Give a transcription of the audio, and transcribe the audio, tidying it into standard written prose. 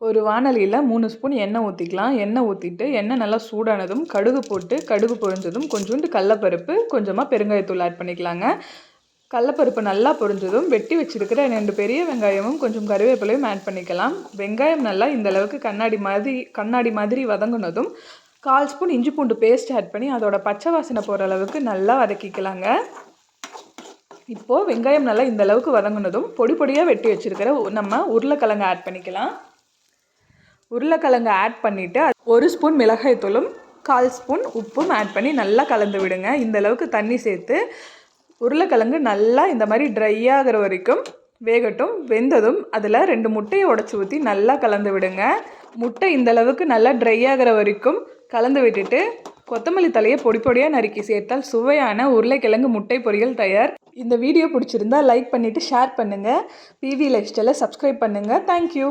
ஒரு வாணலியில் 3 ஸ்பூன் எண்ணெய் ஊற்றிக்கலாம். எண்ணெய் ஊற்றிட்டு எண்ணெய் நல்லா சூடானதும் கடுகு போட்டு கடுகு பொரிஞ்சதும் கொஞ்சோண்டு கடலப்பருப்பு, கொஞ்சமாக பெருங்காயத்தூள் ஆட் பண்ணிக்கலாங்க. கடலப்பருப்பு நல்லா பொரிஞ்சதும் வெட்டி வச்சுருக்கிற 2 பெரிய வெங்காயமும் கொஞ்சம் கருவேப்பிலையும் ஆட் பண்ணிக்கலாம். வெங்காயம் நல்லா இந்தளவுக்கு கண்ணாடி மாதிரி வதங்கினதும் 1/4 ஸ்பூன் இஞ்சி பூண்டு பேஸ்ட் ஆட் பண்ணி அதோட பச்சை வாசனை போகிற அளவுக்கு நல்லா வதக்கிக்கலாங்க. இப்போது வெங்காயம் நல்லா இந்தளவுக்கு வதங்கினதும் பொடி பொடியாக வெட்டி வச்சுருக்கிற நம்ம உருளைக்கிழங்கு ஆட் பண்ணிக்கலாம். உருளைக்கிழங்கு ஆட் பண்ணிவிட்டு 1 ஸ்பூன் மிளகாய்த்தூளும் 1/4 ஸ்பூன் உப்பும் ஆட் பண்ணி நல்லா கலந்து விடுங்க. இந்தளவுக்கு தண்ணி சேர்த்து உருளைக்கிழங்கு நல்லா இந்த மாதிரி ட்ரை ஆகிற வரைக்கும் வேகட்டும். வெந்ததும் அதில் 2 முட்டையை உடச்சி ஊற்றி நல்லா கலந்து விடுங்க. முட்டை இந்தளவுக்கு நல்லா ட்ரை ஆகிற வரைக்கும் கலந்து விட்டுட்டு கொத்தமல்லி தலையை பொடி பொடியாக நறுக்கி சேர்த்தால் சுவையான உருளைக்கிழங்கு முட்டை பொரியல் தயார். இந்த வீடியோ பிடிச்சிருந்தா லைக் பண்ணிவிட்டு ஷேர் பண்ணுங்கள். பிவி லைஃப் ஸ்டைலை சப்ஸ்கிரைப் பண்ணுங்கள். தேங்க்யூ.